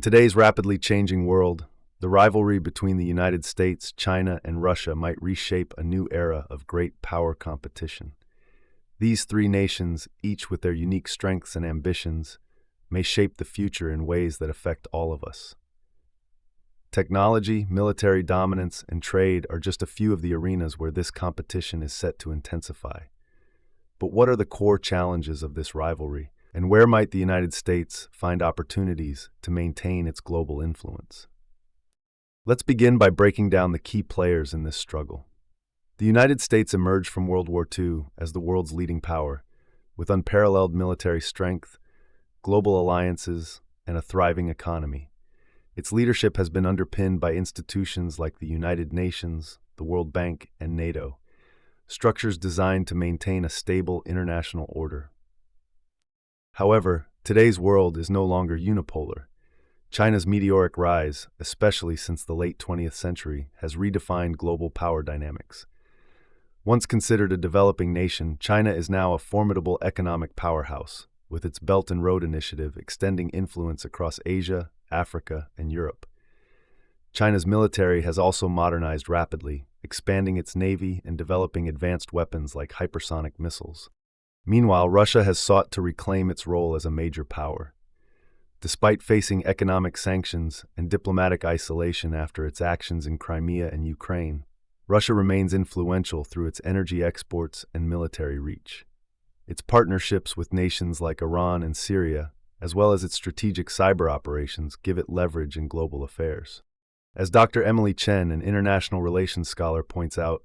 In today's rapidly changing world, the rivalry between the United States, China, and Russia might reshape a new era of great power competition. These three nations, each with their unique strengths and ambitions, may shape the future in ways that affect all of us. Technology, military dominance, and trade are just a few of the arenas where this competition is set to intensify. But what are the core challenges of this rivalry, and where might the United States find opportunities to maintain its global influence? Let's begin by breaking down the key players in this struggle. The United States emerged from World War II as the world's leading power, with unparalleled military strength, global alliances, and a thriving economy. Its leadership has been underpinned by institutions like the United Nations, the World Bank, and NATO, structures designed to maintain a stable international order. However, today's world is no longer unipolar. China's meteoric rise, especially since the late 20th century, has redefined global power dynamics. Once considered a developing nation, China is now a formidable economic powerhouse, with its Belt and Road Initiative extending influence across Asia, Africa, and Europe. China's military has also modernized rapidly, expanding its navy and developing advanced weapons like hypersonic missiles. Meanwhile, Russia has sought to reclaim its role as a major power. Despite facing economic sanctions and diplomatic isolation after its actions in Crimea and Ukraine, Russia remains influential through its energy exports and military reach. Its partnerships with nations like Iran and Syria, as well as its strategic cyber operations, give it leverage in global affairs. As Dr. Emily Chen, an international relations scholar, points out,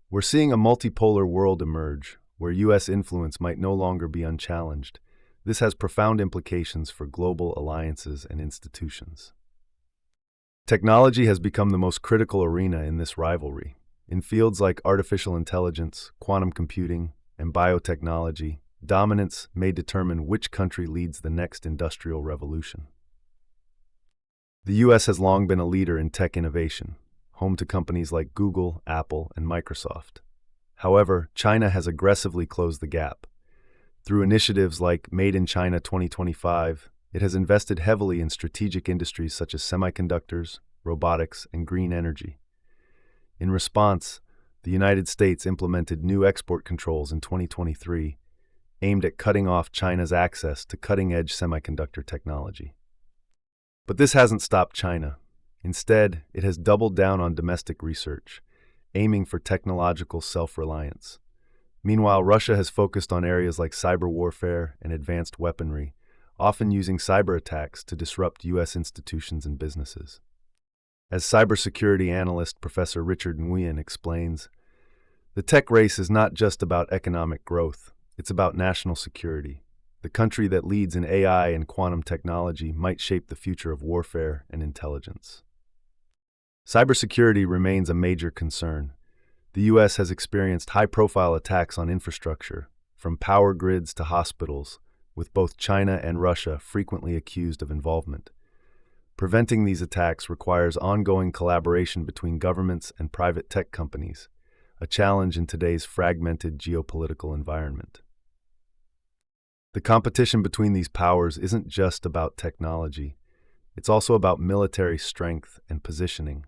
we're seeing a multipolar world emerge, where U.S. influence might no longer be unchallenged. This has profound implications for global alliances and institutions. Technology has become the most critical arena in this rivalry. In fields like artificial intelligence, quantum computing, and biotechnology, dominance may determine which country leads the next industrial revolution. The U.S. has long been a leader in tech innovation, home to companies like Google, Apple, and Microsoft. However, China has aggressively closed the gap. Through initiatives like Made in China 2025, it has invested heavily in strategic industries such as semiconductors, robotics, and green energy. In response, the United States implemented new export controls in 2023, aimed at cutting off China's access to cutting-edge semiconductor technology. But this hasn't stopped China. Instead, it has doubled down on domestic research, aiming for technological self-reliance. Meanwhile, Russia has focused on areas like cyber warfare and advanced weaponry, often using cyber attacks to disrupt U.S. institutions and businesses. As cybersecurity analyst Professor Richard Nguyen explains, the tech race is not just about economic growth, it's about national security. The country that leads in AI and quantum technology might shape the future of warfare and intelligence. Cybersecurity remains a major concern. The U.S. has experienced high-profile attacks on infrastructure, from power grids to hospitals, with both China and Russia frequently accused of involvement. Preventing these attacks requires ongoing collaboration between governments and private tech companies, a challenge in today's fragmented geopolitical environment. The competition between these powers isn't just about technology, it's also about military strength and positioning.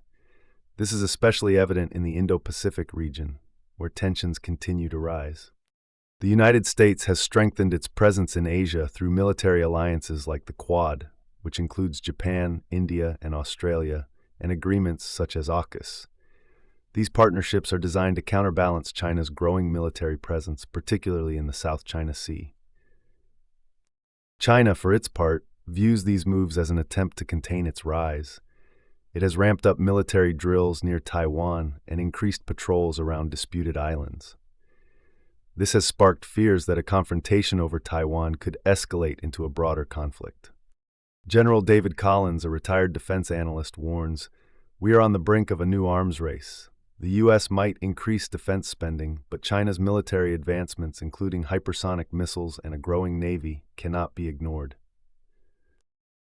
This is especially evident in the Indo-Pacific region, where tensions continue to rise. The United States has strengthened its presence in Asia through military alliances like the Quad, which includes Japan, India, and Australia, and agreements such as AUKUS. These partnerships are designed to counterbalance China's growing military presence, particularly in the South China Sea. China, for its part, views these moves as an attempt to contain its rise. It has ramped up military drills near Taiwan and increased patrols around disputed islands. This has sparked fears that a confrontation over Taiwan could escalate into a broader conflict. General David Collins, a retired defense analyst, warns, "We are on the brink of a new arms race. The U.S. might increase defense spending, but China's military advancements, including hypersonic missiles and a growing navy, cannot be ignored."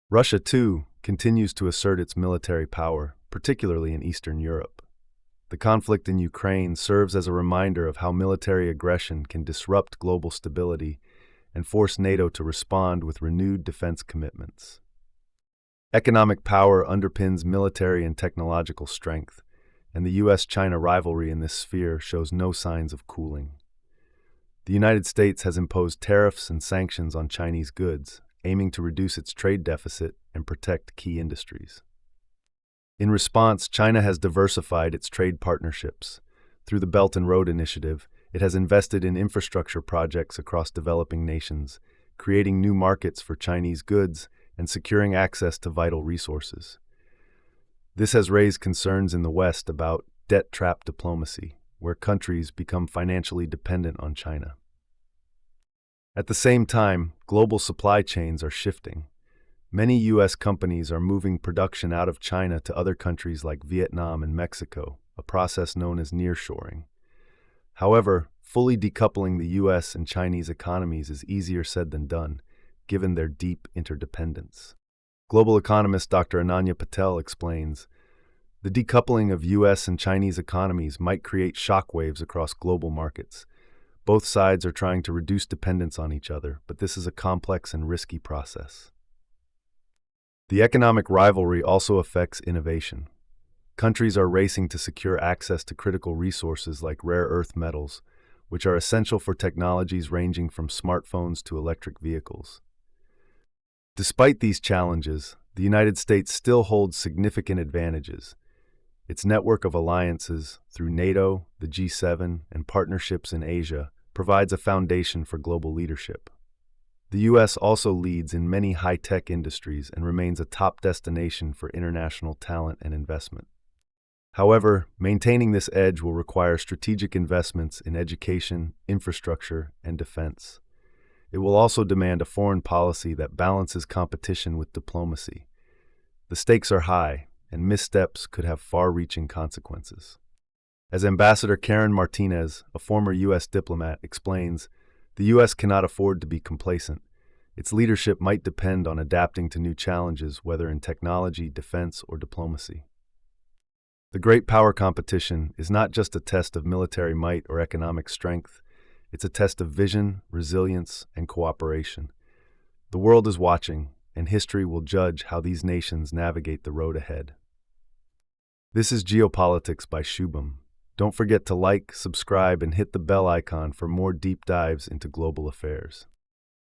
Russia, too, continues to assert its military power, particularly in Eastern Europe. The conflict in Ukraine serves as a reminder of how military aggression can disrupt global stability and force NATO to respond with renewed defense commitments. Economic power underpins military and technological strength, and the US-China rivalry in this sphere shows no signs of cooling. The United States has imposed tariffs and sanctions on Chinese goods, aiming to reduce its trade deficit and protect key industries. In response, China has diversified its trade partnerships. Through the Belt and Road Initiative, it has invested in infrastructure projects across developing nations, creating new markets for Chinese goods and securing access to vital resources. This has raised concerns in the West about debt trap diplomacy, where countries become financially dependent on China. At the same time, global supply chains are shifting. Many U.S. companies are moving production out of China to other countries like Vietnam and Mexico, a process known as nearshoring. However, fully decoupling the U.S. and Chinese economies is easier said than done, given their deep interdependence. Global economist Dr. Ananya Patel explains, the decoupling of U.S. and Chinese economies might create shockwaves across global markets. Both sides are trying to reduce dependence on each other, but this is a complex and risky process. The economic rivalry also affects innovation. Countries are racing to secure access to critical resources like rare earth metals, which are essential for technologies ranging from smartphones to electric vehicles. Despite these challenges, the United States still holds significant advantages. Its network of alliances through NATO, the G7, and partnerships in Asia provides a foundation for global leadership. The U.S. also leads in many high-tech industries and remains a top destination for international talent and investment. However, maintaining this edge will require strategic investments in education, infrastructure, and defense. It will also demand a foreign policy that balances competition with diplomacy. The stakes are high, and missteps could have far-reaching consequences. As Ambassador Karen Martinez, a former U.S. diplomat, explains, the U.S. cannot afford to be complacent. Its leadership might depend on adapting to new challenges, whether in technology, defense, or diplomacy. The great power competition is not just a test of military might or economic strength. It's a test of vision, resilience, and cooperation. The world is watching, and history will judge how these nations navigate the road ahead. This is Geopolitics by Shubham. Don't forget to like, subscribe, and hit the bell icon for more deep dives into global affairs.